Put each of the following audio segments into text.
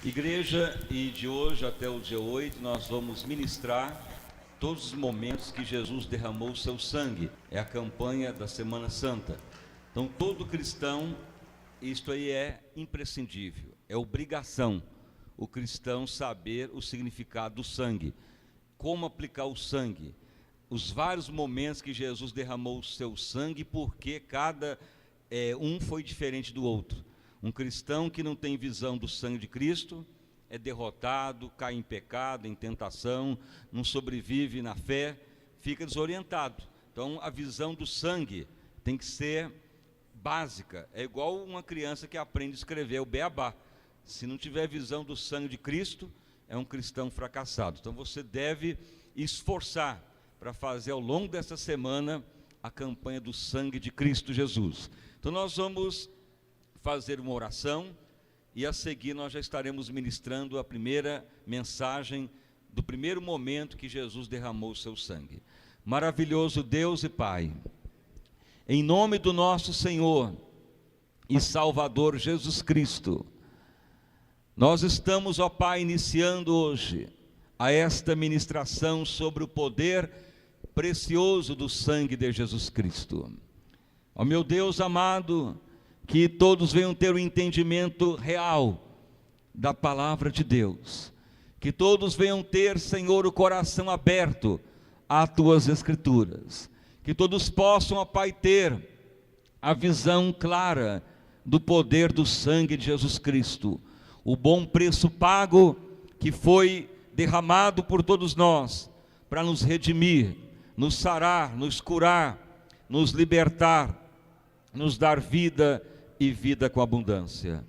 Igreja, e de hoje até o dia 8 nós vamos ministrar todos os momentos que Jesus derramou o seu sangue. É a campanha da Semana Santa. Então todo cristão, isto aí é imprescindível, é obrigação o cristão saber o significado do sangue, como aplicar o sangue, os vários momentos que Jesus derramou o seu sangue, porque cada um foi diferente do outro. Um cristão que não tem visão do sangue de Cristo é derrotado, cai em pecado, em tentação, não sobrevive na fé, fica desorientado. Então a visão do sangue tem que ser básica, é igual uma criança que aprende a escrever o beabá. Se não tiver visão do sangue de Cristo, é um cristão fracassado. Então você deve esforçar para fazer ao longo dessa semana a campanha do sangue de Cristo Jesus. Então nós vamos fazer uma oração e a seguir nós já estaremos ministrando a primeira mensagem do primeiro momento que Jesus derramou o seu sangue. Maravilhoso Deus e Pai, em nome do nosso Senhor e Salvador Jesus Cristo, nós estamos, ó Pai, iniciando hoje a esta ministração sobre o poder precioso do sangue de Jesus Cristo. Ó meu Deus amado, que todos venham ter o entendimento real da palavra de Deus, que todos venham ter, Senhor, o coração aberto às Tuas Escrituras, que todos possam, ó Pai, ter a visão clara do poder do sangue de Jesus Cristo, o bom preço pago que foi derramado por todos nós, para nos redimir, nos sarar, nos curar, nos libertar, nos dar vida e vida com abundância.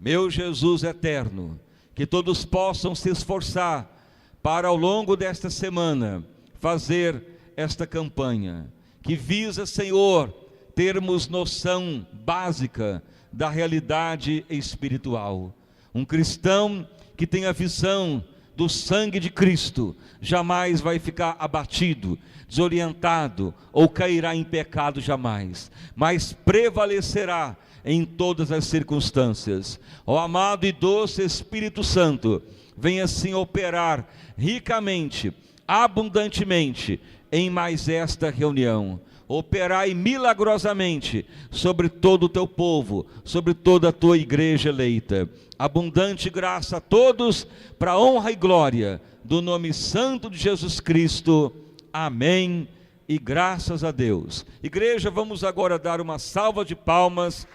Meu Jesus eterno, que todos possam se esforçar para ao longo desta semana fazer esta campanha, que visa, Senhor, termos noção básica da realidade espiritual. Um cristão que tem a visão do sangue de Cristo jamais vai ficar abatido, desorientado ou cairá em pecado jamais, mas prevalecerá em todas as circunstâncias. Ó amado e doce Espírito Santo, venha assim operar ricamente, abundantemente em mais esta reunião. Operai milagrosamente sobre todo o teu povo, sobre toda a tua igreja eleita. Abundante graça a todos, para a honra e glória do nome santo de Jesus Cristo. Amém e graças a Deus. Igreja, vamos agora dar uma salva de palmas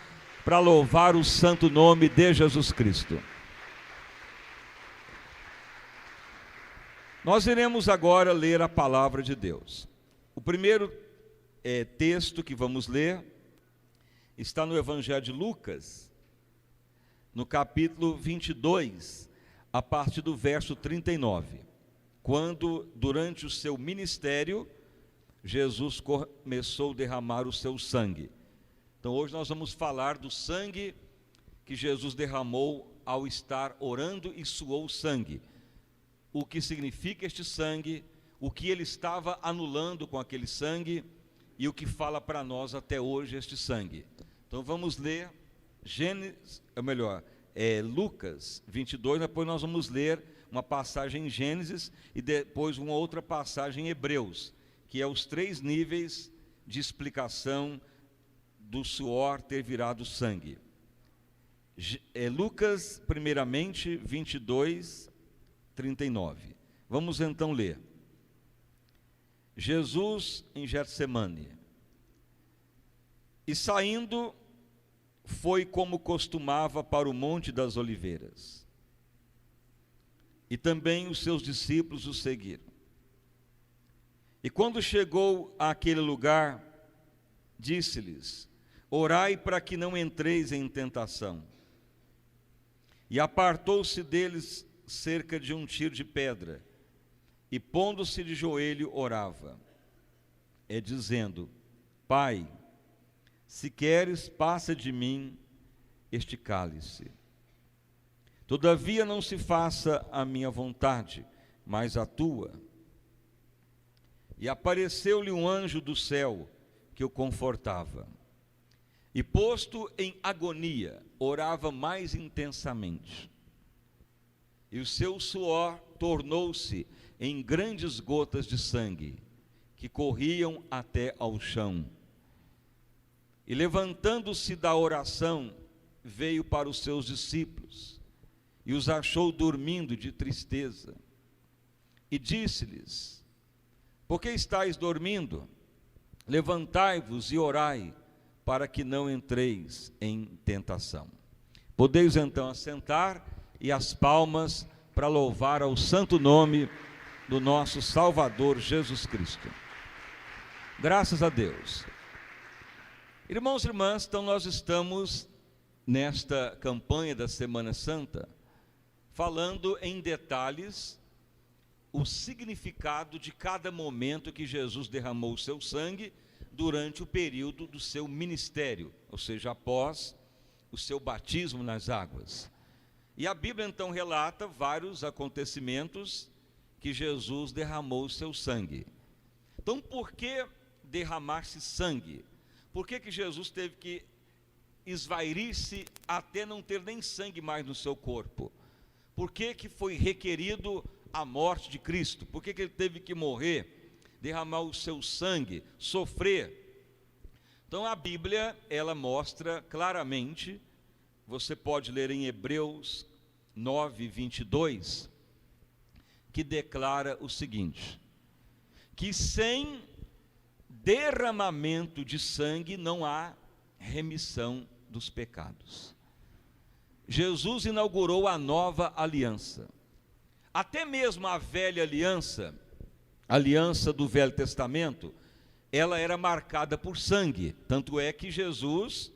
para louvar o santo nome de Jesus Cristo. Nós iremos agora ler a palavra de Deus. O primeiro texto que vamos ler está no Evangelho de Lucas, no capítulo 22, a partir do verso 39, quando durante o seu ministério Jesus começou a derramar o seu sangue. Então hoje nós vamos falar do sangue que Jesus derramou ao estar orando e suou sangue. O que significa este sangue, o que ele estava anulando com aquele sangue e o que fala para nós até hoje este sangue. Então vamos ler Lucas 22, depois nós vamos ler uma passagem em Gênesis e depois uma outra passagem em Hebreus, que é os 3 níveis de explicação do suor ter virado sangue. Lucas, primeiramente, 22, 39. Vamos então ler. Jesus em Getsemane. E saindo, foi como costumava para o Monte das Oliveiras. E também os seus discípulos o seguiram. E quando chegou àquele lugar, disse-lhes: orai para que não entreis em tentação. E apartou-se deles cerca de um tiro de pedra, e pondo-se de joelho orava, dizendo: Pai, se queres, passa de mim este cálice. Todavia não se faça a minha vontade, mas a tua. E apareceu-lhe um anjo do céu que o confortava. E posto em agonia, orava mais intensamente. e o seu suor tornou-se em grandes gotas de sangue, que corriam até ao chão. E levantando-se da oração, veio para os seus discípulos, e os achou dormindo de tristeza. E disse-lhes: por que estáis dormindo? Levantai-vos e orai, para que não entreis em tentação. Podeis então assentar, e as palmas para louvar ao santo nome do nosso Salvador Jesus Cristo. Graças a Deus. Irmãos e irmãs, então nós estamos nesta campanha da Semana Santa, falando em detalhes o significado de cada momento que Jesus derramou o seu sangue durante o período do seu ministério, ou seja, após o seu batismo nas águas. E a Bíblia então relata vários acontecimentos que Jesus derramou o seu sangue. Então, por que derramar-se sangue? Por que Jesus teve que esvairir-se até não ter nem sangue mais no seu corpo? Por que foi requerido a morte de Cristo? Por que ele teve que morrer, derramar o seu sangue, sofrer? Então a Bíblia, ela mostra claramente, você pode ler em Hebreus 9, 22, que declara o seguinte: que sem derramamento de sangue não há remissão dos pecados. Jesus inaugurou a nova aliança. Até mesmo a velha aliança, a aliança do Velho Testamento, ela era marcada por sangue. Tanto é que Jesus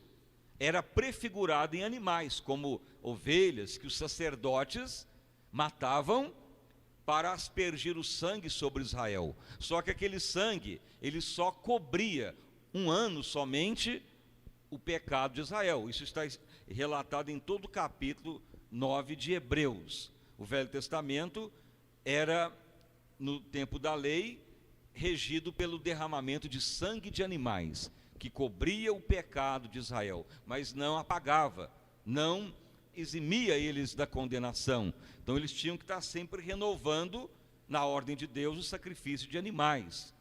era prefigurado em animais, como ovelhas que os sacerdotes matavam para aspergir o sangue sobre Israel. Só que aquele sangue, ele só cobria um ano somente o pecado de Israel. Isso está relatado em todo o capítulo 9 de Hebreus. O Velho Testamento era, no tempo da lei, regido pelo derramamento de sangue de animais, que cobria o pecado de Israel, mas não apagava, não eximia eles da condenação. Então eles tinham que estar sempre renovando, na ordem de Deus, o sacrifício de animais.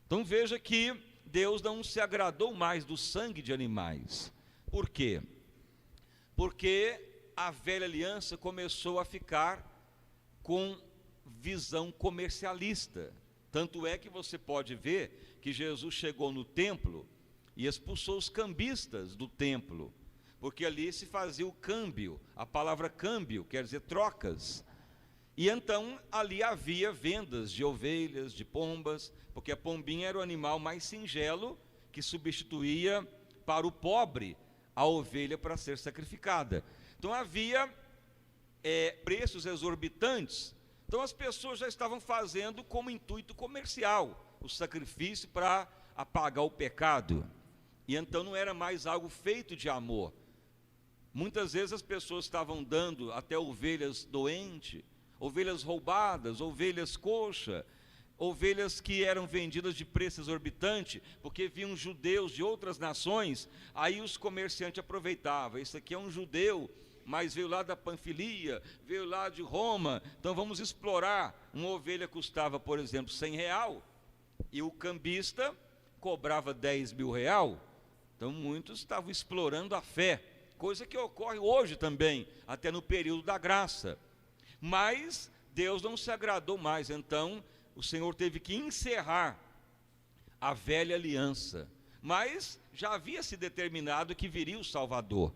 Então veja que Deus não se agradou mais do sangue de animais. Por quê? Porque a velha aliança começou a ficar com visão comercialista. Tanto é que você pode ver que Jesus chegou no templo e expulsou os cambistas do templo, porque ali se fazia o câmbio. A palavra câmbio quer dizer trocas. E então ali havia vendas de ovelhas, de pombas, porque a pombinha era o animal mais singelo que substituía para o pobre a ovelha para ser sacrificada. Então havia preços exorbitantes. Então as pessoas já estavam fazendo como intuito comercial o sacrifício para apagar o pecado. E então não era mais algo feito de amor. Muitas vezes as pessoas estavam dando até ovelhas doentes, ovelhas roubadas, ovelhas coxa, ovelhas que eram vendidas de preço exorbitante, porque vinham judeus de outras nações. Aí os comerciantes aproveitavam: esse aqui é um judeu, mas veio lá da Panfilia, veio lá de Roma, então vamos explorar. Uma ovelha custava, por exemplo, R$100, e o cambista cobrava R$10.000. Então muitos estavam explorando a fé, coisa que ocorre hoje também, até no período da graça. Mas Deus não se agradou mais, então o Senhor teve que encerrar a velha aliança. Mas já havia se determinado que viria o Salvador.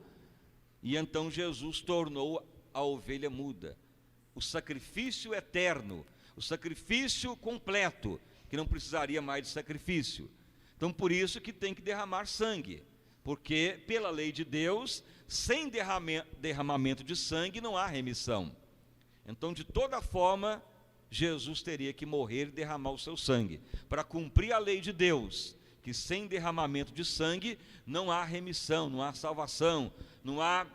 E então Jesus tornou a ovelha muda, o sacrifício eterno, o sacrifício completo, que não precisaria mais de sacrifício. Então por isso que tem que derramar sangue, porque pela lei de Deus, sem derramamento de sangue não há remissão. Então de toda forma, Jesus teria que morrer e derramar o seu sangue, para cumprir a lei de Deus, que sem derramamento de sangue não há remissão, não há salvação, não há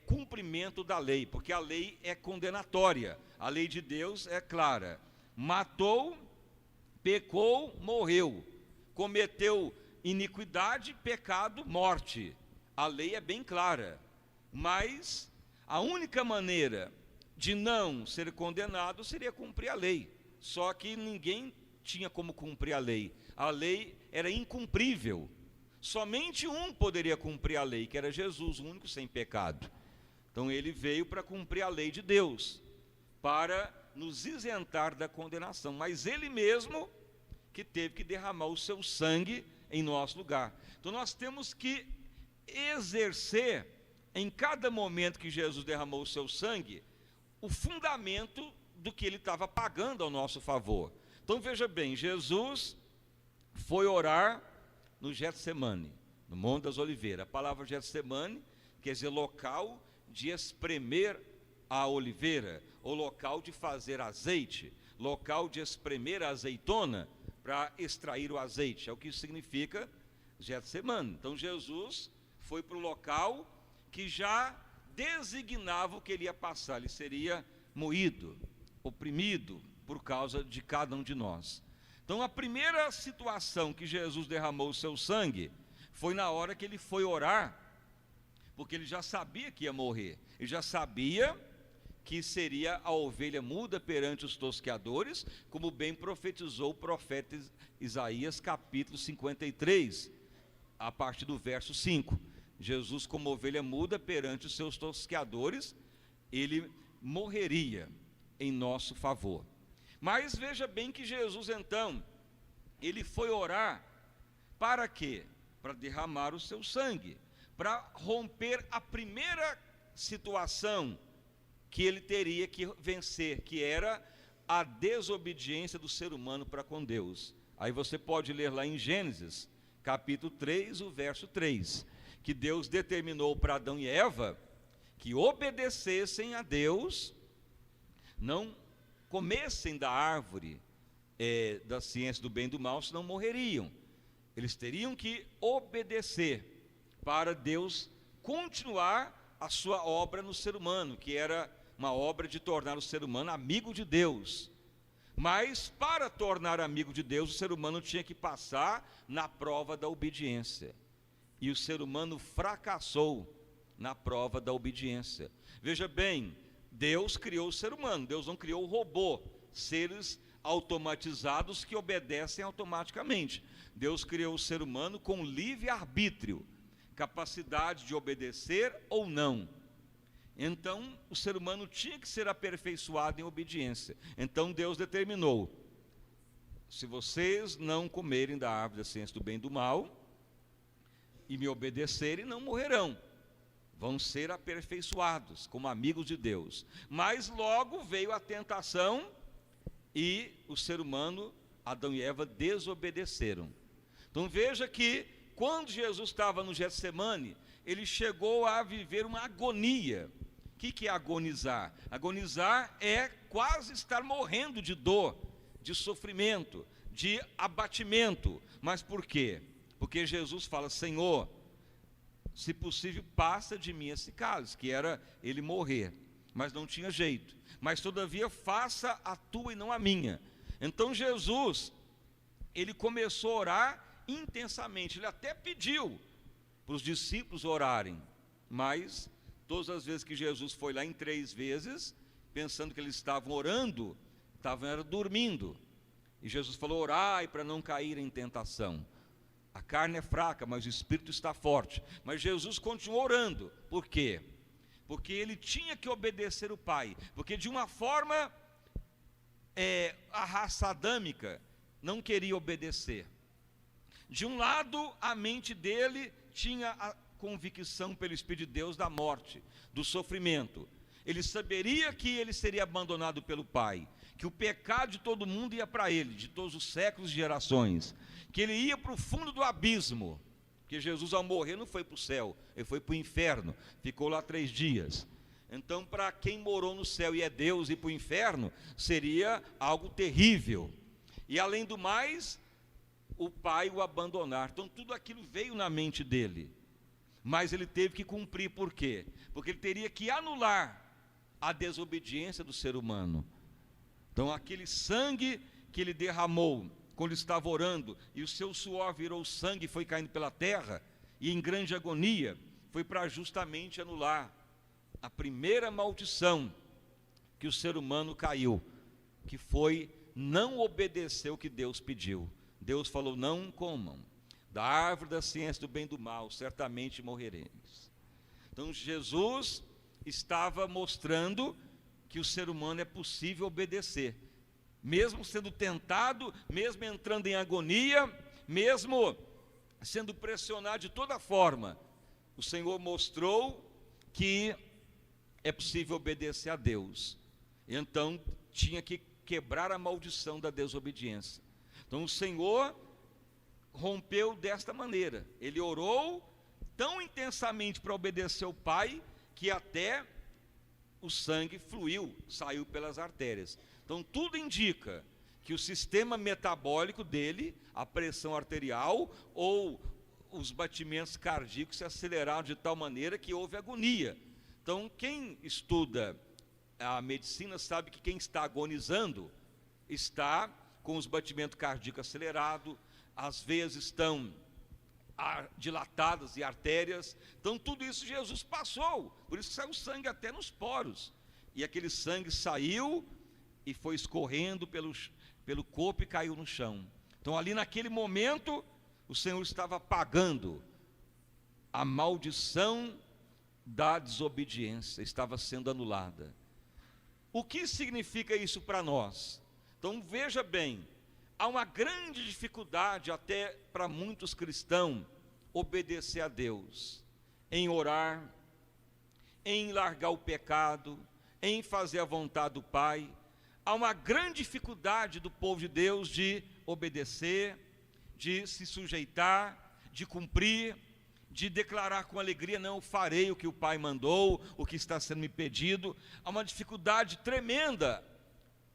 cumprimento da lei, porque a lei é condenatória. A lei de Deus é clara: matou, pecou, morreu, cometeu iniquidade, pecado, morte. A lei é bem clara, mas a única maneira de não ser condenado seria cumprir a lei. Só que ninguém tinha como cumprir a lei. A lei era incumprível. Somente um poderia cumprir a lei, que era Jesus, o único sem pecado. Então ele veio para cumprir a lei de Deus, para nos isentar da condenação. Mas ele mesmo que teve que derramar o seu sangue em nosso lugar. Então nós temos que exercer, em cada momento que Jesus derramou o seu sangue, o fundamento do que ele estava pagando ao nosso favor. Então veja bem, Jesus foi orar no Getsemane, no Monte das Oliveiras. A palavra Getsemane quer dizer local de espremer a oliveira, ou local de fazer azeite, local de espremer a azeitona para extrair o azeite. É o que significa Getsemane. Então Jesus foi para o local que já designava o que ele ia passar. Ele seria moído, oprimido por causa de cada um de nós. Então a primeira situação que Jesus derramou o seu sangue foi na hora que ele foi orar, porque ele já sabia que ia morrer. Ele já sabia que seria a ovelha muda perante os tosqueadores, como bem profetizou o profeta Isaías, capítulo 53, a partir do verso 5. Jesus, como ovelha muda perante os seus tosqueadores, ele morreria em nosso favor. Mas veja bem que Jesus, então, ele foi orar para quê? Para derramar o seu sangue, para romper a primeira situação que ele teria que vencer, que era a desobediência do ser humano para com Deus. Aí você pode ler lá em Gênesis, capítulo 3, o verso 3, que Deus determinou para Adão e Eva que obedecessem a Deus, não comessem da árvore da ciência do bem e do mal, senão morreriam. Eles teriam que obedecer para Deus continuar a sua obra no ser humano, que era uma obra de tornar o ser humano amigo de Deus. Mas para tornar amigo de Deus, o ser humano tinha que passar na prova da obediência. E o ser humano fracassou na prova da obediência. Veja bem, Deus criou o ser humano, Deus não criou o robô, seres automatizados que obedecem automaticamente. Deus criou o ser humano com livre-arbítrio, capacidade de obedecer ou não. Então, o ser humano tinha que ser aperfeiçoado em obediência. Então, Deus determinou: se vocês não comerem da árvore da ciência do bem e do mal, e me obedecerem, não morrerão. Vão ser aperfeiçoados como amigos de Deus. Mas logo veio a tentação e o ser humano, Adão e Eva, desobedeceram. Então veja que quando Jesus estava no Getsemane, ele chegou a viver uma agonia. O que é agonizar? Agonizar é quase estar morrendo de dor, de sofrimento, de abatimento. Mas por quê? Porque Jesus fala: Senhor, se possível, passa de mim esse cálice, que era ele morrer. Mas não tinha jeito. Mas todavia, faça a tua e não a minha. Então Jesus, ele começou a orar intensamente. Ele até pediu para os discípulos orarem, mas todas as vezes que Jesus foi lá, em 3 vezes, pensando que eles estavam orando, estavam dormindo. E Jesus falou: orai para não cair em tentação. A carne é fraca, mas o espírito está forte. Mas Jesus continuou orando. Por quê? Porque ele tinha que obedecer o Pai. Porque de uma forma, a raça adâmica não queria obedecer. De um lado, a mente dele tinha a convicção pelo Espírito de Deus da morte, do sofrimento. Ele saberia que ele seria abandonado pelo Pai, que o pecado de todo mundo ia para ele, de todos os séculos e gerações, que ele ia para o fundo do abismo, porque Jesus, ao morrer, não foi para o céu, ele foi para o inferno, ficou lá 3 dias. Então, para quem morou no céu e é Deus, ir para o inferno seria algo terrível. E além do mais, o Pai o abandonar. Então tudo aquilo veio na mente dele, mas ele teve que cumprir. Por quê? Porque ele teria que anular a desobediência do ser humano. Então aquele sangue que ele derramou quando estava orando, e o seu suor virou sangue e foi caindo pela terra, e em grande agonia, foi para justamente anular a primeira maldição que o ser humano caiu, que foi não obedecer o que Deus pediu. Deus falou: não comam da árvore da ciência do bem e do mal, certamente morrereis. Então Jesus estava mostrando que o ser humano é possível obedecer, mesmo sendo tentado, mesmo entrando em agonia, mesmo sendo pressionado de toda forma. O Senhor mostrou que é possível obedecer a Deus. Então tinha que quebrar a maldição da desobediência. Então o Senhor rompeu desta maneira. Ele orou tão intensamente para obedecer ao Pai, que até o sangue fluiu, saiu pelas artérias. Então tudo indica que o sistema metabólico dele, a pressão arterial ou os batimentos cardíacos se aceleraram de tal maneira que houve agonia. Então quem estuda a medicina sabe que quem está agonizando está com os batimentos cardíacos acelerados, as veias estão dilatadas e artérias. Então tudo isso Jesus passou, por isso que saiu sangue até nos poros, e aquele sangue saiu e foi escorrendo pelo corpo e caiu no chão. Então ali naquele momento o Senhor estava pagando a maldição da desobediência, estava sendo anulada. O que significa isso para nós? Então veja bem, há uma grande dificuldade até para muitos cristãos obedecer a Deus, em orar, em largar o pecado, em fazer a vontade do Pai. Há uma grande dificuldade do povo de Deus de obedecer, de se sujeitar, de cumprir, de declarar com alegria: não, eu farei o que o Pai mandou, o que está sendo me pedido. Há uma dificuldade tremenda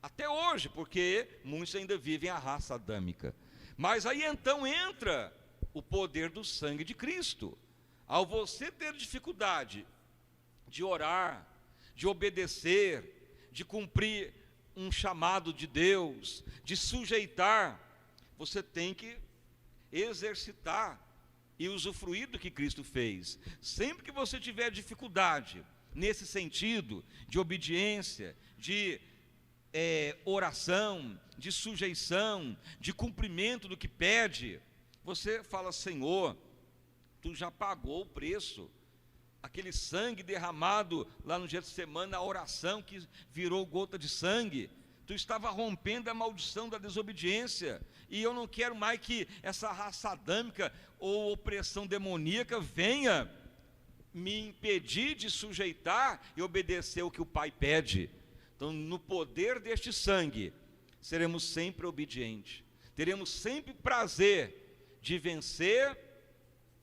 até hoje, porque muitos ainda vivem a raça adâmica. Mas aí então entra o poder do sangue de Cristo. Ao você ter dificuldade de orar, de obedecer, de cumprir um chamado de Deus, de sujeitar, você tem que exercitar e usufruir do que Cristo fez. Sempre que você tiver dificuldade nesse sentido de obediência, de oração, de sujeição, de cumprimento do que pede, você fala: Senhor, tu já pagou o preço. Aquele sangue derramado lá no Getsemane, a oração que virou gota de sangue, tu estava rompendo a maldição da desobediência, e eu não quero mais que essa raça adâmica ou opressão demoníaca venha me impedir de sujeitar e obedecer o que o Pai pede. Então, no poder deste sangue, seremos sempre obedientes, teremos sempre prazer de vencer,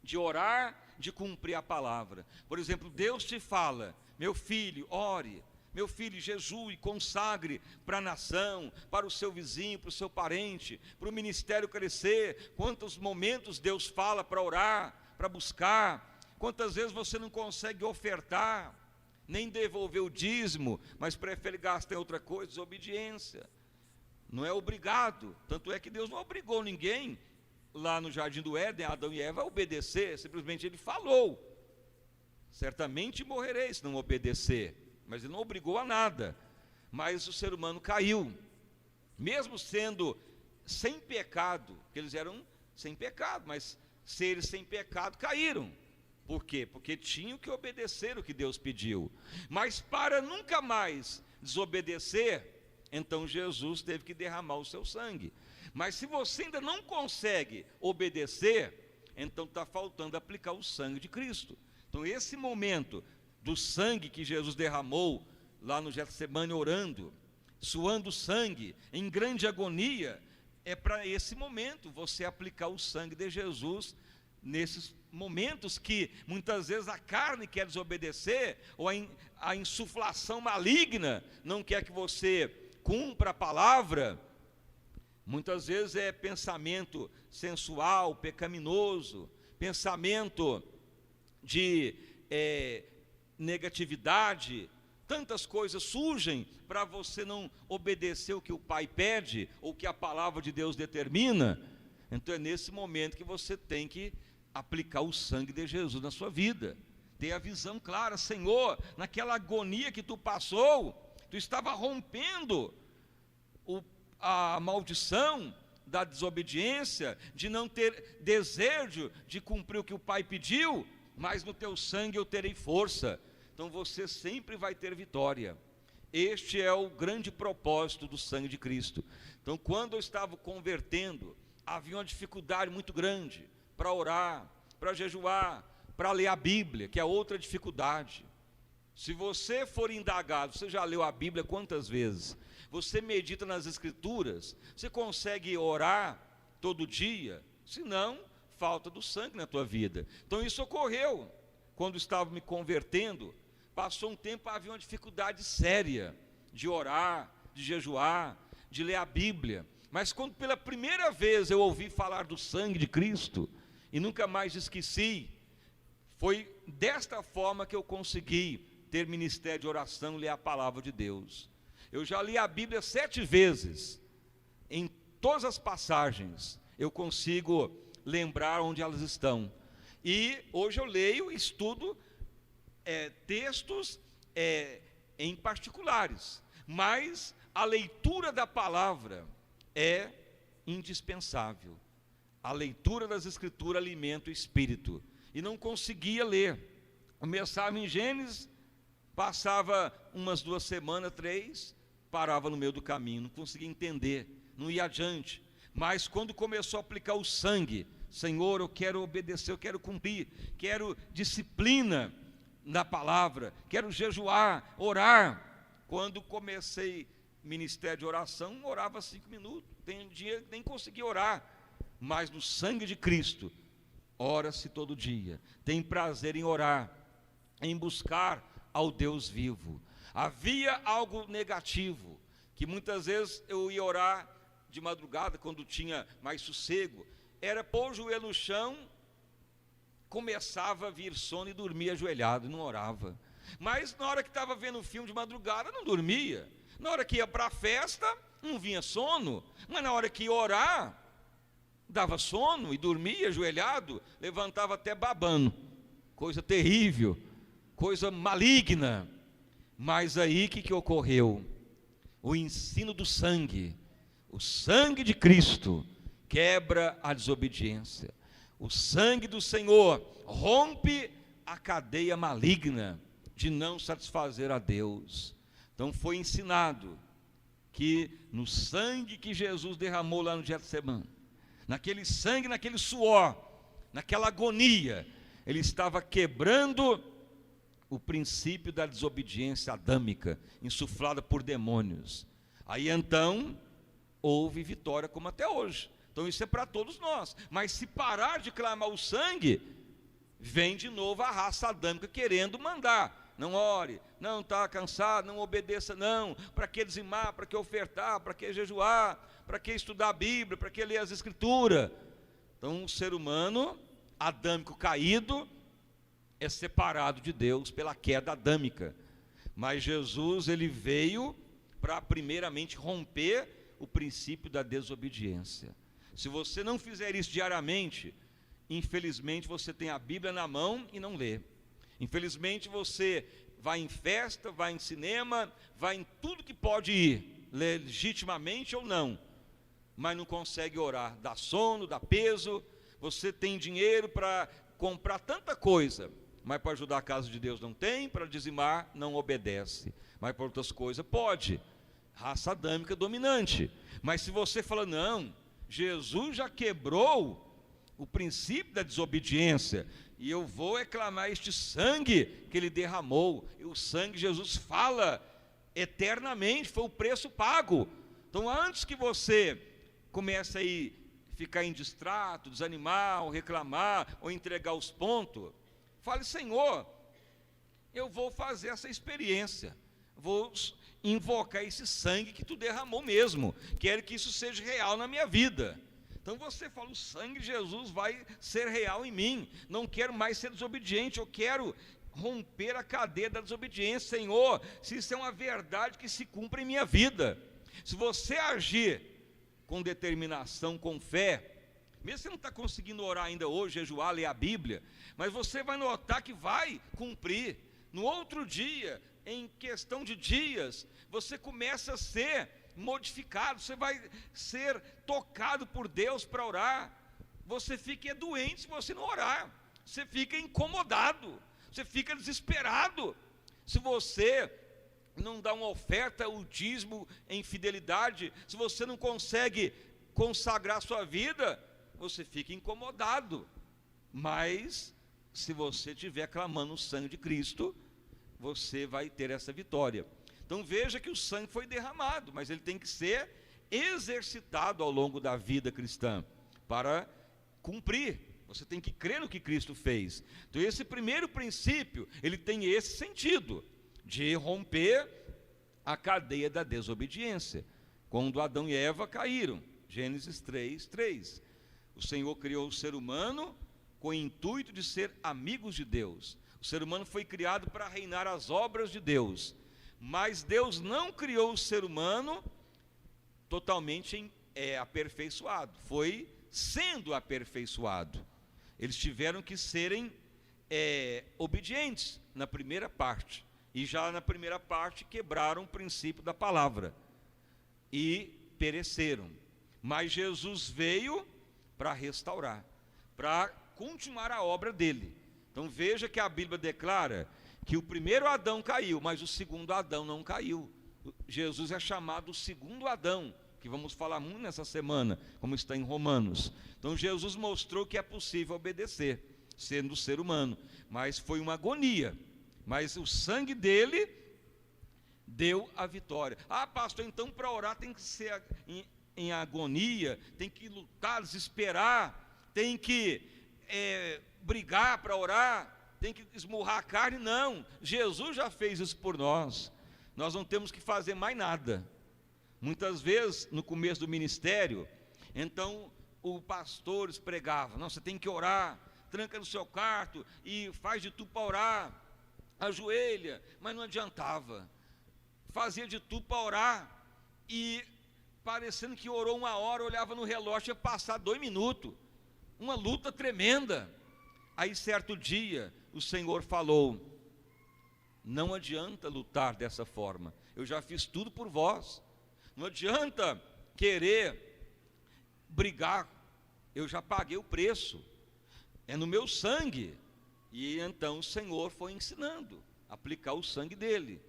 de orar, de cumprir a palavra. Por exemplo, Deus te fala: meu filho, ore, meu filho, jejue, consagre para a nação, para o seu vizinho, para o seu parente, para o ministério crescer. Quantos momentos Deus fala para orar, para buscar. Quantas vezes você não consegue ofertar, nem devolver o dízimo, mas prefere gastar em outra coisa? Desobediência. Não é obrigado. Tanto é que Deus não obrigou ninguém lá no Jardim do Éden, Adão e Eva, a obedecer. Simplesmente Ele falou: certamente morrereis se não obedecer. Mas Ele não obrigou a nada. Mas o ser humano caiu, mesmo sendo sem pecado, porque eles eram sem pecado, mas seres sem pecado caíram. Por quê? Porque tinham que obedecer o que Deus pediu. Mas para nunca mais desobedecer, então Jesus teve que derramar o seu sangue. Mas se você ainda não consegue obedecer, então está faltando aplicar o sangue de Cristo. Então esse momento do sangue que Jesus derramou lá no Getsemane, orando, suando sangue, em grande agonia, é para esse momento você aplicar o sangue de Jesus nesses momentos que muitas vezes a carne quer desobedecer, ou a insuflação maligna não quer que você cumpra a palavra. Muitas vezes é pensamento sensual, pecaminoso, pensamento de negatividade. Tantas coisas surgem para você não obedecer o que o Pai pede, ou que a palavra de Deus determina. Então é nesse momento que você tem que aplicar o sangue de Jesus na sua vida. Ter a visão clara: Senhor, naquela agonia que tu passou, Tu estava rompendo a maldição da desobediência, de não ter desejo de cumprir o que o Pai pediu, mas no teu sangue eu terei força. Então você sempre vai ter vitória. Este é o grande propósito do sangue de Cristo. Então, quando eu estava convertendo, havia uma dificuldade muito grande para orar, para jejuar, para ler a Bíblia, que é outra dificuldade. Se você for indagado, você já leu a Bíblia quantas vezes? Você medita nas Escrituras? Você consegue orar todo dia? Se não, falta do sangue na tua vida. Então isso ocorreu quando estava me convertendo. Passou um tempo, havia uma dificuldade séria de orar, de jejuar, de ler a Bíblia. Mas quando pela primeira vez eu ouvi falar do sangue de Cristo, e nunca mais esqueci, foi desta forma que eu consegui ter ministério de oração, ler a palavra de Deus. Eu já li a Bíblia 7 vezes, em todas as passagens, eu consigo lembrar onde elas estão. E hoje eu leio, estudo textos em particulares, mas a leitura da palavra é indispensável. A leitura das Escrituras alimenta o espírito. E não conseguia ler. Começava em Gênesis, passava umas 2 semanas, 3, parava no meio do caminho, não conseguia entender, não ia adiante. Mas quando começou a aplicar o sangue, Senhor, eu quero obedecer, eu quero cumprir, quero disciplina na palavra, quero jejuar, orar. Quando comecei ministério de oração, orava 5 minutos, tem dia que nem conseguia orar, mas no sangue de Cristo, ora-se todo dia, tem prazer em orar, em buscar ao Deus vivo. Havia algo negativo, que muitas vezes eu ia orar de madrugada, quando tinha mais sossego, era pôr o joelho no chão, começava a vir sono e dormia ajoelhado, não orava. Mas na hora que estava vendo o filme de madrugada, não dormia. Na hora que ia para a festa, não vinha sono. Mas na hora que ia orar, dava sono e dormia ajoelhado, levantava até babando. Coisa terrível, coisa maligna. Mas aí o que ocorreu? O ensino do sangue, o sangue de Cristo, quebra a desobediência. O sangue do Senhor rompe a cadeia maligna de não satisfazer a Deus. Então foi ensinado que no sangue que Jesus derramou lá no Getsemane, naquele sangue, naquele suor, naquela agonia, ele estava quebrando o princípio da desobediência adâmica, insuflada por demônios. Aí então houve vitória, como até hoje. Então isso é para todos nós. Mas se parar de clamar o sangue, vem de novo a raça adâmica querendo mandar. Não ore, não está cansado, não obedeça não. Para que dizimar, para que ofertar, para que jejuar, para que estudar a Bíblia, para que ler as Escrituras. Então o ser humano adâmico caído é separado de Deus pela queda adâmica. Mas Jesus, ele veio para primeiramente romper o princípio da desobediência. Se você não fizer isso diariamente, infelizmente você tem a Bíblia na mão e não lê. Infelizmente você vai em festa, vai em cinema, vai em tudo que pode ir, legitimamente ou não, mas não consegue orar. Dá sono, dá peso. Você tem dinheiro para comprar tanta coisa, mas para ajudar a casa de Deus não tem, para dizimar não obedece, mas para outras coisas pode. Raça adâmica dominante. Mas se você fala, não, Jesus já quebrou o princípio da desobediência, e eu vou reclamar este sangue que ele derramou, e o sangue Jesus fala eternamente, foi o preço pago. Então antes que você comece a ficar em distrato, desanimar, ou reclamar, ou entregar os pontos, fale, Senhor, eu vou fazer essa experiência, vou invocar esse sangue que tu derramou mesmo, quero que isso seja real na minha vida. Então você fala, o sangue de Jesus vai ser real em mim, não quero mais ser desobediente, eu quero romper a cadeia da desobediência. Senhor, se isso é uma verdade que se cumpre em minha vida, se você agir com determinação, com fé, mesmo se você não está conseguindo orar ainda hoje, jejuar, ler a Bíblia, mas você vai notar que vai cumprir. No outro dia, em questão de dias, você começa a ser modificado, você vai ser tocado por Deus para orar. Você fica doente se você não orar, você fica incomodado, você fica desesperado. Se você não dá uma oferta, o dízimo em fidelidade, se você não consegue consagrar sua vida, você fica incomodado. Mas se você estiver clamando o sangue de Cristo, você vai ter essa vitória. Então veja que o sangue foi derramado, mas ele tem que ser exercitado ao longo da vida cristã para cumprir. Você tem que crer no que Cristo fez. Então esse primeiro princípio, ele tem esse sentido de romper a cadeia da desobediência. Quando Adão e Eva caíram, Gênesis 3:3. O Senhor criou o ser humano com o intuito de ser amigos de Deus. O ser humano foi criado para reinar as obras de Deus, mas Deus não criou o ser humano totalmente aperfeiçoado, foi sendo aperfeiçoado. Eles tiveram que serem obedientes na primeira parte, e já na primeira parte quebraram o princípio da palavra e pereceram. Mas Jesus veio para restaurar, para continuar a obra dele. Então veja que a Bíblia declara que o primeiro Adão caiu, mas o segundo Adão não caiu. Jesus é chamado o segundo Adão, que vamos falar muito nessa semana, como está em Romanos. Então Jesus mostrou que é possível obedecer, sendo ser humano, mas foi uma agonia. Mas o sangue dele deu a vitória. Ah, pastor, então para orar tem que ser em agonia, tem que lutar, desesperar, tem que brigar para orar, tem que esmurrar a carne. Não, Jesus já fez isso por nós. Nós não temos que fazer mais nada. Muitas vezes, no começo do ministério, então o pastor pregava: não, você tem que orar, tranca no seu quarto e faz de tudo para orar, ajoelha, mas não adiantava. Fazia de tudo para orar e parecendo que orou 1 hora, olhava no relógio, ia passar 2 minutos, uma luta tremenda. Aí certo dia o Senhor falou: não adianta lutar dessa forma, eu já fiz tudo por vós, não adianta querer brigar, eu já paguei o preço, é no meu sangue. E então o Senhor foi ensinando a aplicar o sangue dele.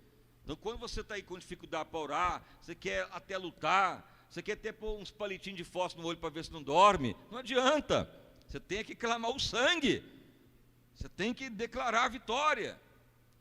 Então quando você está aí com dificuldade para orar, você quer até lutar, você quer até pôr uns palitinhos de fósforo no olho para ver se não dorme, não adianta, você tem que clamar o sangue, você tem que declarar a vitória.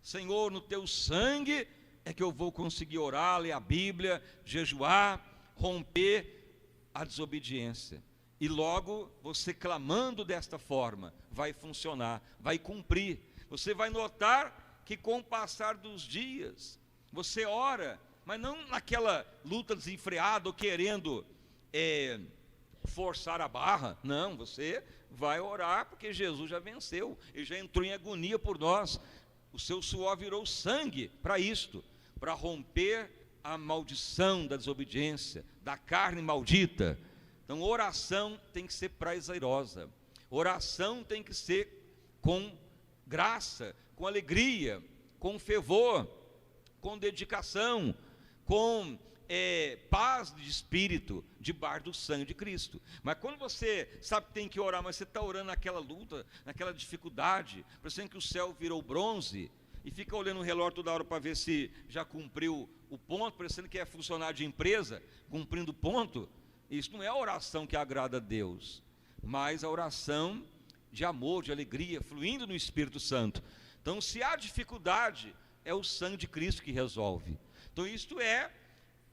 Senhor, no teu sangue é que eu vou conseguir orar, ler a Bíblia, jejuar, romper a desobediência. E logo você clamando desta forma vai funcionar, vai cumprir. Você vai notar que com o passar dos dias você ora, mas não naquela luta desenfreada ou querendo forçar a barra. Não, você vai orar porque Jesus já venceu, ele já entrou em agonia por nós. O seu suor virou sangue para isto, para romper a maldição da desobediência, da carne maldita. Então oração tem que ser prazerosa, oração tem que ser com graça, com alegria, com fervor, com dedicação, com paz de espírito, debaixo do sangue de Cristo. Mas quando você sabe que tem que orar, mas você está orando naquela luta, naquela dificuldade, parecendo que o céu virou bronze, e fica olhando o relógio toda hora para ver se já cumpriu o ponto, parecendo que é funcionário de empresa, cumprindo o ponto, isso não é a oração que agrada a Deus, mas a oração de amor, de alegria, fluindo no Espírito Santo. Então se há dificuldade, é o sangue de Cristo que resolve. Então isto é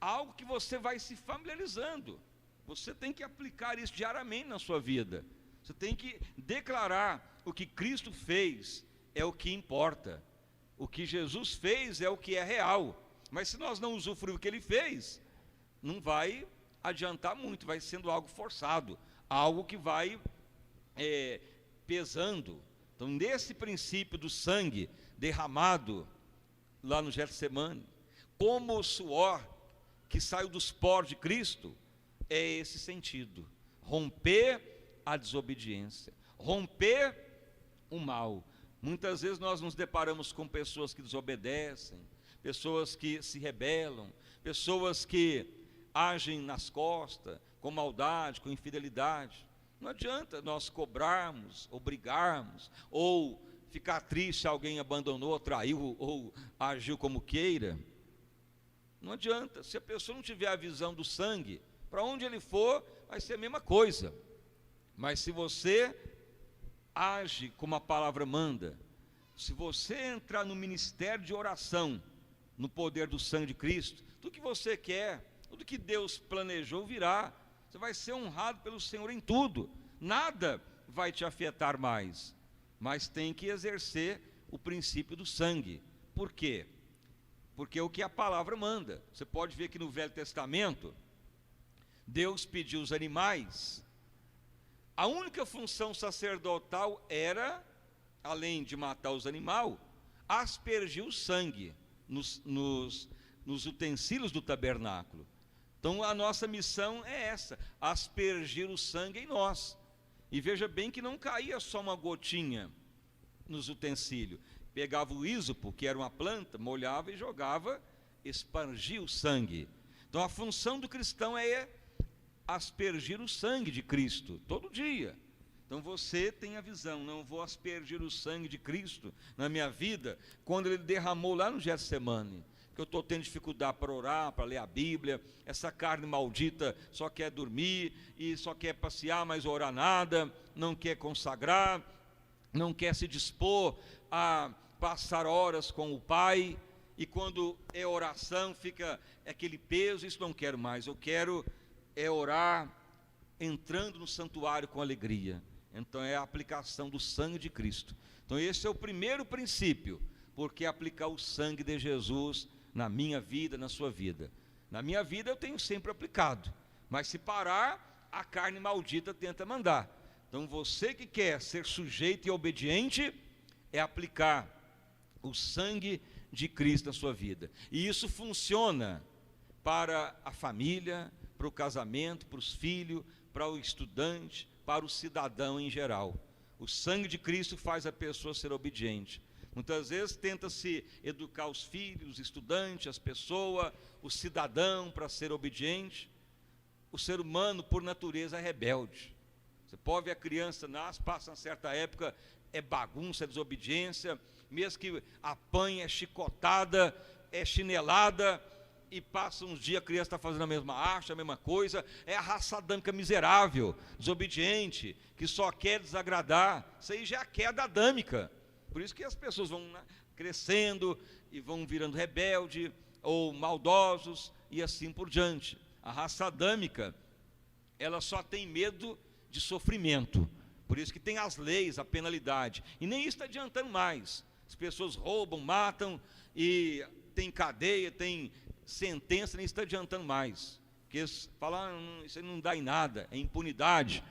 algo que você vai se familiarizando, você tem que aplicar isso diariamente na sua vida, você tem que declarar: o que Cristo fez é o que importa, o que Jesus fez é o que é real. Mas se nós não usufruirmos o que ele fez, não vai adiantar muito, vai sendo algo forçado, algo que vai pesando. Então nesse princípio do sangue derramado lá no Getsemane, como o suor que saiu dos poros de Cristo, é esse sentido: romper a desobediência, romper o mal. Muitas vezes nós nos deparamos com pessoas que desobedecem, pessoas que se rebelam, pessoas que agem nas costas, com maldade, com infidelidade. Não adianta nós cobrarmos, obrigarmos, ou ficar triste se alguém abandonou, traiu ou agiu como queira. Não adianta. Se a pessoa não tiver a visão do sangue, para onde ele for, vai ser a mesma coisa. Mas se você age como a palavra manda, se você entrar no ministério de oração, no poder do sangue de Cristo, tudo que você quer, tudo que Deus planejou virá. Você vai ser honrado pelo Senhor em tudo. Nada vai te afetar mais. Mas tem que exercer o princípio do sangue. Por quê? Porque é o que a palavra manda. Você pode ver que no Velho Testamento, Deus pediu os animais. A única função sacerdotal era, além de matar os animais, aspergir o sangue nos utensílios do tabernáculo. Então a nossa missão é essa, aspergir o sangue em nós. E veja bem que não caía só uma gotinha nos utensílios. Pegava o ísopo, que era uma planta, molhava e jogava, espargia o sangue. Então a função do cristão é aspergir o sangue de Cristo, todo dia. Então você tem a visão, não vou aspergir o sangue de Cristo na minha vida, quando ele derramou lá no Getsemane, que eu estou tendo dificuldade para orar, para ler a Bíblia, essa carne maldita só quer dormir, e só quer passear, mas orar nada, não quer consagrar, não quer se dispor a passar horas com o Pai, e quando é oração fica aquele peso, isso não quero mais, eu quero orar entrando no santuário com alegria. Então é a aplicação do sangue de Cristo. Então esse é o primeiro princípio, porque aplicar o sangue de Jesus na minha vida, na sua vida. Na minha vida eu tenho sempre aplicado, mas se parar, a carne maldita tenta mandar. Então você que quer ser sujeito e obediente, é aplicar o sangue de Cristo na sua vida. E isso funciona para a família, para o casamento, para os filhos, para o estudante, para o cidadão em geral. O sangue de Cristo faz a pessoa ser obediente. Muitas vezes tenta-se educar os filhos, os estudantes, as pessoas, o cidadão para ser obediente. O ser humano, por natureza, é rebelde. Você pode ver a criança nasce, passa uma certa época, é bagunça, é desobediência, mesmo que apanha, é chicotada, é chinelada, e passa uns dias a criança está fazendo a mesma arte, a mesma coisa. É a raça adâmica miserável, desobediente, que só quer desagradar. Isso aí já é a queda adâmica. Por isso que as pessoas vão crescendo e vão virando rebelde ou maldosos e assim por diante. A raça adâmica, ela só tem medo de sofrimento. Por isso que tem as leis, a penalidade. E nem isso está adiantando mais. As pessoas roubam, matam e tem cadeia, tem sentença, nem está adiantando mais. Porque falar isso aí não dá em nada, é impunidade.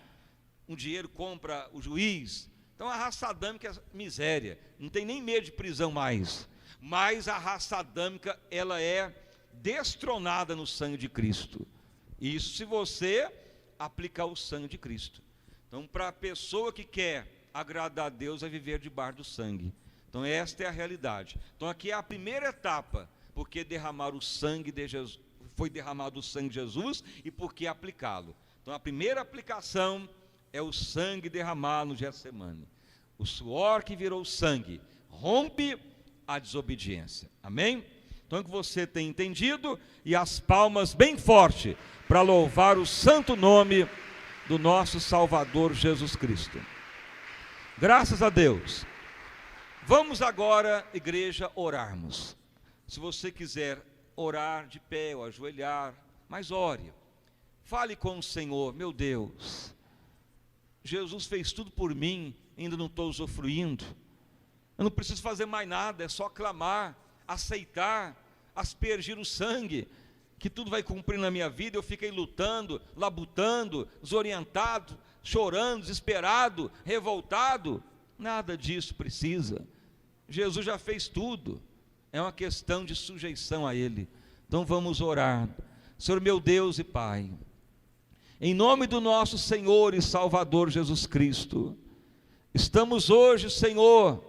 Um dinheiro compra o juiz. Então a raça adâmica é miséria, não tem nem medo de prisão mais. Mas a raça adâmica, ela é destronada no sangue de Cristo. Isso se você aplicar o sangue de Cristo. Então para a pessoa que quer agradar a Deus é viver debaixo do sangue. Então esta é a realidade. Então aqui é a primeira etapa, porque derramar o sangue de Jesus, foi derramado o sangue de Jesus e porque aplicá-lo. Então a primeira aplicação é o sangue derramado no Getsemane. O suor que virou sangue rompe a desobediência. Amém? Então que você tenha entendido, e as palmas bem forte para louvar o santo nome do nosso Salvador Jesus Cristo. Graças a Deus. Vamos agora, igreja, orarmos. Se você quiser orar de pé ou ajoelhar, mas ore. Fale com o Senhor. Meu Deus, Jesus fez tudo por mim, ainda não estou usufruindo. Eu não preciso fazer mais nada, é só clamar, aceitar, aspergir o sangue, que tudo vai cumprir na minha vida. Eu fiquei lutando, labutando, desorientado, chorando, desesperado, revoltado. Nada disso precisa. Jesus já fez tudo. É uma questão de sujeição a Ele. Então vamos orar. Senhor meu Deus e Pai, em nome do nosso Senhor e Salvador Jesus Cristo, estamos hoje, Senhor,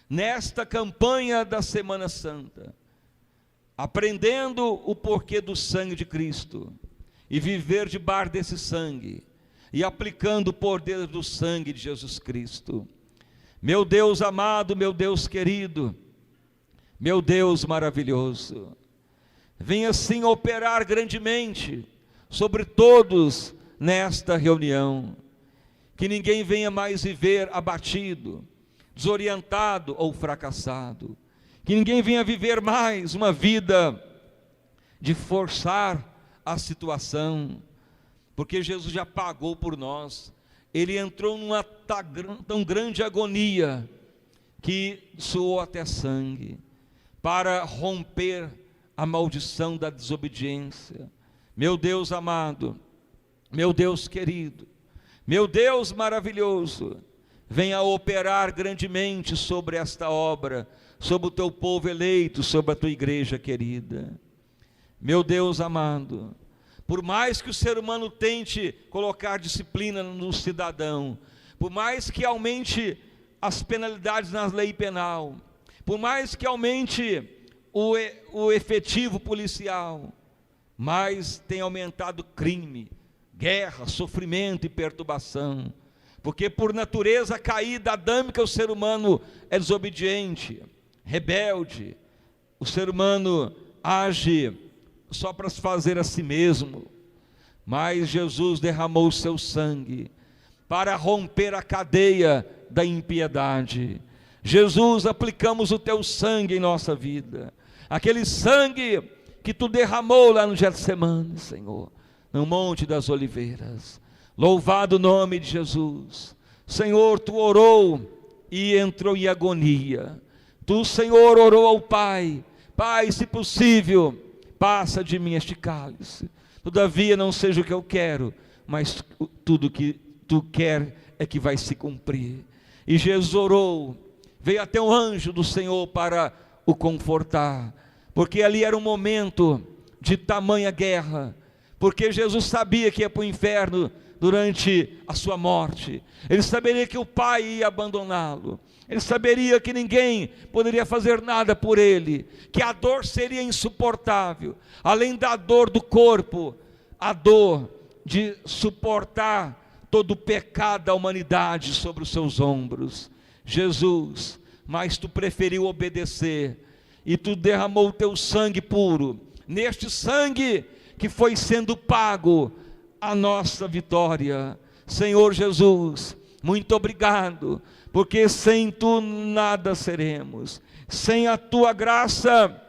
nesta campanha da Semana Santa, aprendendo o porquê do sangue de Cristo, e viver debaixo desse sangue, e aplicando o poder do sangue de Jesus Cristo. Meu Deus amado, meu Deus querido, meu Deus maravilhoso, venha sim operar grandemente sobre todos nesta reunião, que ninguém venha mais viver abatido, desorientado ou fracassado, que ninguém venha viver mais uma vida de forçar a situação, porque Jesus já pagou por nós. Ele entrou numa tão grande agonia que suou até sangue, para romper a maldição da desobediência. Meu Deus amado, meu Deus querido, meu Deus maravilhoso, venha operar grandemente sobre esta obra, sobre o teu povo eleito, sobre a tua igreja querida. Meu Deus amado, por mais que o ser humano tente colocar disciplina no cidadão, por mais que aumente as penalidades na lei penal, por mais que aumente o efetivo policial, mais tem aumentado crime, guerra, sofrimento e perturbação, porque por natureza caída adâmica o ser humano é desobediente, rebelde, o ser humano age só para se fazer a si mesmo, mas Jesus derramou o seu sangue para romper a cadeia da impiedade. Jesus, aplicamos o teu sangue em nossa vida, aquele sangue que tu derramou lá no Getsemane, Senhor, no Monte das Oliveiras. Louvado o nome de Jesus. Senhor, tu orou e entrou em agonia. Tu, Senhor, orou ao Pai: Pai, se possível, passa de mim este cálice, todavia não seja o que eu quero, mas tudo que tu quer é que vai se cumprir. E Jesus orou, veio até um anjo do Senhor para o confortar, porque ali era um momento de tamanha guerra, porque Jesus sabia que ia para o inferno durante a sua morte, ele saberia que o Pai ia abandoná-lo, ele saberia que ninguém poderia fazer nada por ele, que a dor seria insuportável, além da dor do corpo, a dor de suportar todo o pecado da humanidade sobre os seus ombros. Jesus, mas tu preferiu obedecer, e tu derramou o teu sangue puro, neste sangue que foi sendo pago a nossa vitória. Senhor Jesus, muito obrigado, porque sem tu nada seremos, sem a tua graça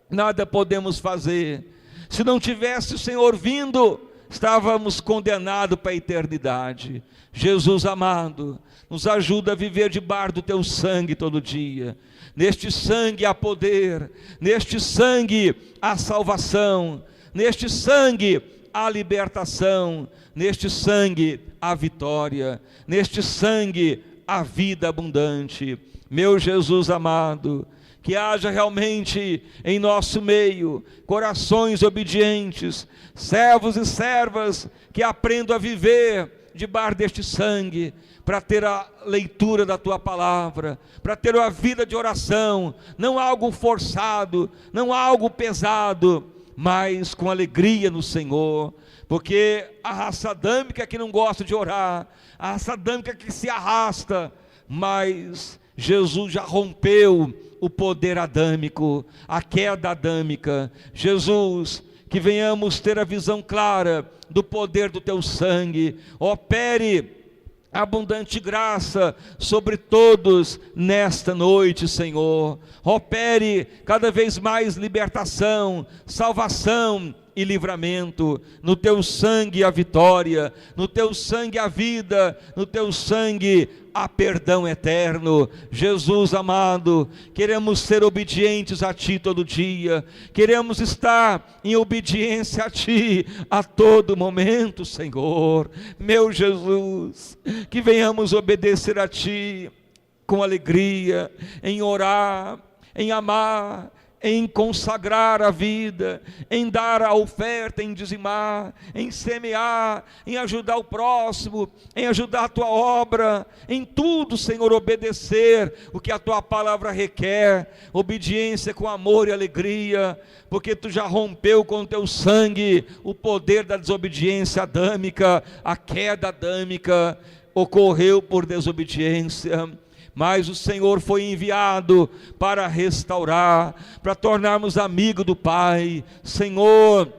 nada podemos fazer. Se não tivesse o Senhor vindo, estávamos condenados para a eternidade. Jesus amado, nos ajuda a viver debaixo do teu sangue todo dia. Neste sangue há poder, neste sangue há salvação, neste sangue há libertação, neste sangue há vitória, neste sangue há vida abundante. Meu Jesus amado, que haja realmente em nosso meio corações obedientes, servos e servas que aprendam a viver debaixo deste sangue, para ter a leitura da tua palavra, para ter uma vida de oração, não algo forçado, não algo pesado, mas com alegria no Senhor, porque a raça adâmica que não gosta de orar, a raça adâmica que se arrasta, mas Jesus já rompeu o poder adâmico, a queda adâmica. Jesus, que venhamos ter a visão clara do poder do teu sangue, opere abundante graça sobre todos nesta noite, Senhor. Opere cada vez mais libertação, salvação e livramento. No teu sangue a vitória, no teu sangue a vida, no teu sangue há perdão eterno. Jesus amado, queremos ser obedientes a ti todo dia, queremos estar em obediência a ti a todo momento, Senhor. Meu Jesus, que venhamos obedecer a ti com alegria, em orar, em amar, em consagrar a vida, em dar a oferta, em dizimar, em semear, em ajudar o próximo, em ajudar a tua obra, em tudo, Senhor, obedecer o que a tua palavra requer, obediência com amor e alegria, porque tu já rompeu com o teu sangue o poder da desobediência adâmica, a queda adâmica ocorreu por desobediência. Mas o Senhor foi enviado para restaurar, para tornarmos amigos do Pai. Senhor,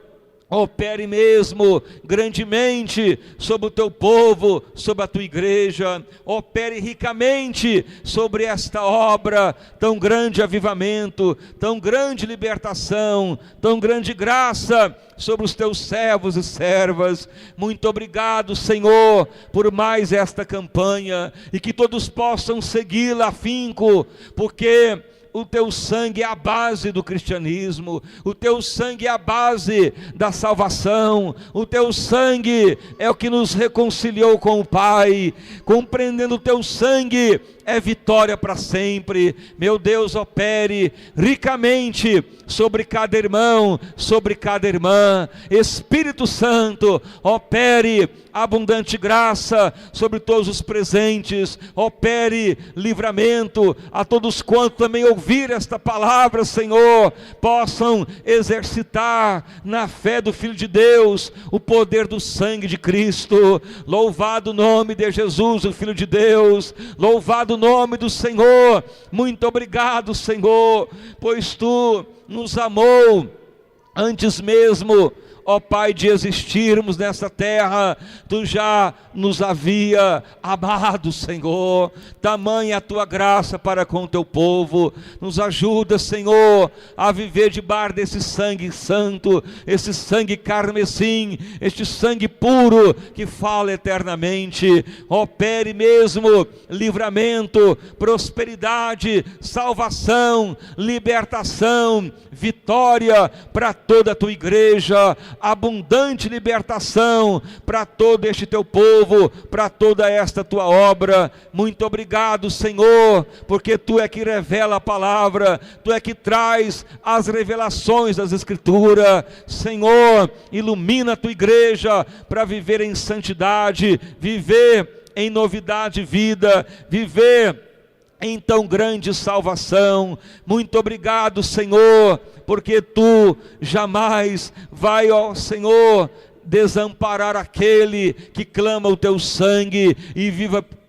opere mesmo grandemente sobre o teu povo, sobre a tua igreja, opere ricamente sobre esta obra, tão grande avivamento, tão grande libertação, tão grande graça sobre os teus servos e servas. Muito obrigado, Senhor, por mais esta campanha, e que todos possam segui-la afinco, porque o teu sangue é a base do cristianismo, o teu sangue é a base da salvação, o teu sangue é o que nos reconciliou com o Pai. Compreendendo o teu sangue é vitória para sempre. Meu Deus, opere ricamente sobre cada irmão, sobre cada irmã. Espírito Santo, opere abundante graça sobre todos os presentes, opere livramento a todos quantos também ouvir esta palavra, Senhor, possam exercitar na fé do Filho de Deus o poder do sangue de Cristo. Louvado o nome de Jesus, o Filho de Deus, louvado o nome do Senhor. Muito obrigado, Senhor, pois tu nos amou antes mesmo, ó Pai, de existirmos nessa terra. Tu já nos havia amado, Senhor. Tamanha a tua graça para com o teu povo. Nos ajuda, Senhor, a viver debaixo desse sangue santo, esse sangue carmesim, este sangue puro que fala eternamente. Opere mesmo livramento, prosperidade, salvação, libertação, vitória para toda a tua igreja, abundante libertação para todo este teu povo, para toda esta tua obra. Muito obrigado, Senhor, porque tu é que revela a palavra, tu é que traz as revelações das Escrituras. Senhor, ilumina a tua igreja para viver em santidade, viver em novidade de vida, viver em tão grande salvação. Muito obrigado, Senhor, porque tu jamais vai, ó Senhor, desamparar aquele que clama o teu sangue e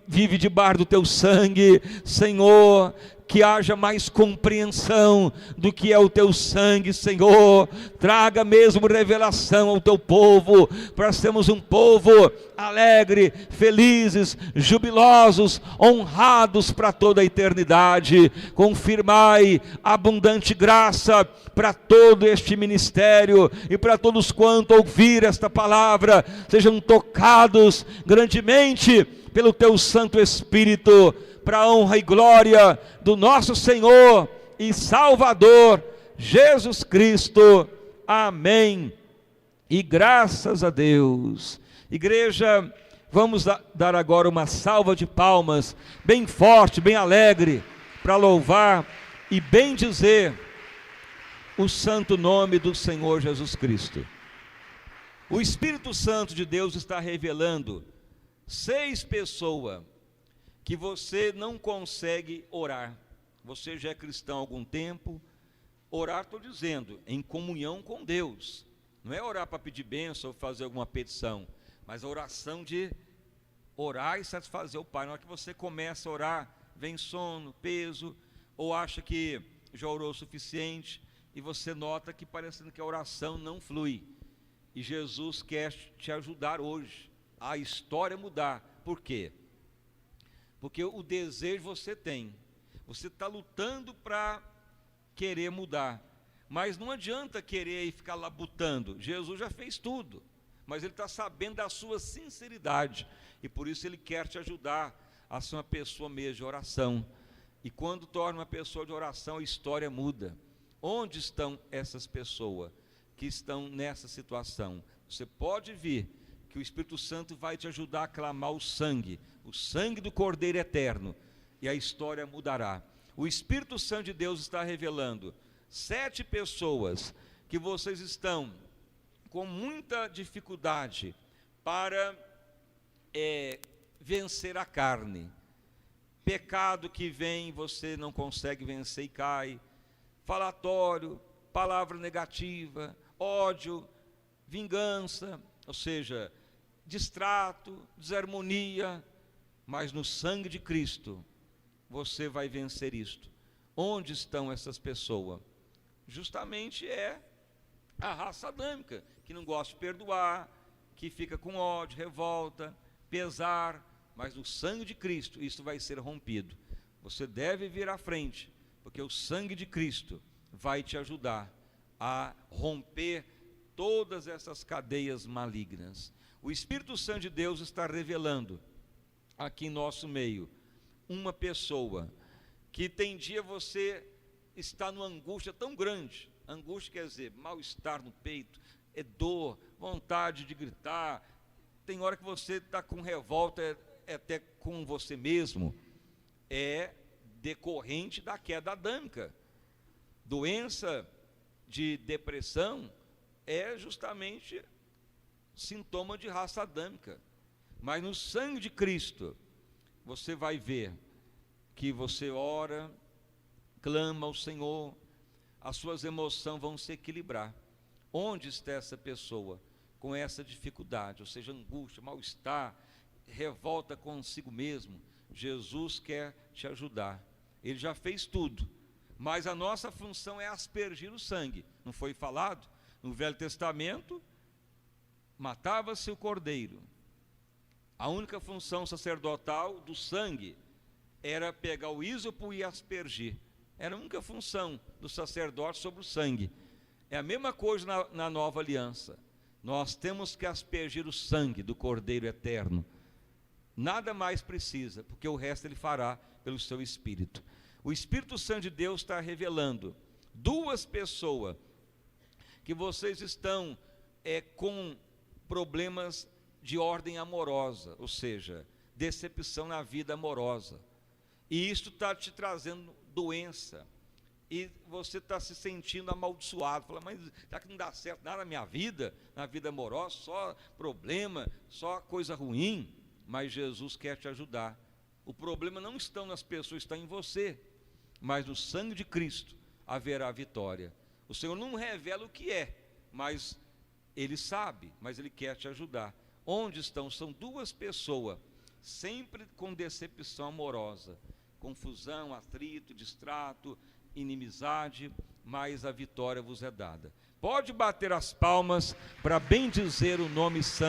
vive debaixo do teu sangue. Senhor, que haja mais compreensão do que é o teu sangue, Senhor. Traga mesmo revelação ao teu povo, para sermos um povo alegre, felizes, jubilosos, honrados para toda a eternidade. Confirmai abundante graça para todo este ministério e para todos quanto ouvir esta palavra, sejam tocados grandemente pelo teu Santo Espírito, para a honra e glória do nosso Senhor e Salvador Jesus Cristo. Amém. E graças a Deus. Igreja, vamos dar agora uma salva de palmas, bem forte, bem alegre, para louvar e bem dizer o santo nome do Senhor Jesus Cristo. O Espírito Santo de Deus está revelando 6 pessoas que você não consegue orar. Você já é cristão há algum tempo. Orar, estou dizendo, em comunhão com Deus. Não é orar para pedir bênção ou fazer alguma petição, mas a oração de orar e satisfazer o Pai. Na hora que você começa a orar, vem sono, peso, ou acha que já orou o suficiente, e você nota que parecendo que a oração não flui. E Jesus quer te ajudar hoje a história mudar. Por quê? Porque o desejo você tem, você está lutando para querer mudar, mas não adianta querer e ficar labutando. Jesus já fez tudo, mas Ele está sabendo da sua sinceridade, e por isso Ele quer te ajudar a ser uma pessoa mesmo de oração. E quando torna uma pessoa de oração, a história muda. Onde estão essas pessoas que estão nessa situação? Você pode vir, que o Espírito Santo vai te ajudar a clamar o sangue do Cordeiro Eterno, e a história mudará. O Espírito Santo de Deus está revelando 7 pessoas que vocês estão com muita dificuldade para vencer a carne. Pecado que vem, você não consegue vencer e cai. Falatório, palavra negativa, ódio, vingança, ou seja, distrato, desarmonia. Mas no sangue de Cristo, você vai vencer isto. Onde estão essas pessoas? Justamente é a raça adâmica, que não gosta de perdoar, que fica com ódio, revolta, pesar. Mas no sangue de Cristo, isso vai ser rompido. Você deve vir à frente, porque o sangue de Cristo vai te ajudar a romper todas essas cadeias malignas. O Espírito Santo de Deus está revelando aqui em nosso meio uma pessoa que tem dia você está numa angústia tão grande. Angústia quer dizer mal-estar no peito, é dor, vontade de gritar. Tem hora que você está com revolta, até com você mesmo. É decorrente da queda adâmica. Doença de depressão é justamente sintoma de raça adâmica. Mas no sangue de Cristo, você vai ver que você ora, clama ao Senhor, as suas emoções vão se equilibrar. Onde está essa pessoa com essa dificuldade, ou seja, angústia, mal-estar, revolta consigo mesmo? Jesus quer te ajudar. Ele já fez tudo, mas a nossa função é aspergir o sangue. Não foi falado? No Velho Testamento, matava-se o cordeiro. A única função sacerdotal do sangue era pegar o ísopo e aspergir. Era a única função do sacerdote sobre o sangue. É a mesma coisa na nova aliança. Nós temos que aspergir o sangue do Cordeiro eterno. Nada mais precisa, porque o resto ele fará pelo seu Espírito. O Espírito Santo de Deus está revelando 2 pessoas que vocês estão com problemas de ordem amorosa, ou seja, decepção na vida amorosa. E isso está te trazendo doença. E você está se sentindo amaldiçoado. Fala, mas será que não dá certo nada na minha vida? Na vida amorosa, só problema, só coisa ruim. Mas Jesus quer te ajudar. O problema não está nas pessoas, está em você. Mas no sangue de Cristo haverá vitória. O Senhor não revela o que é, mas Ele sabe, mas Ele quer te ajudar. Onde estão? São 2 pessoas, sempre com decepção amorosa, confusão, atrito, distrato, inimizade, mas a vitória vos é dada. Pode bater as palmas para bendizer o nome santo.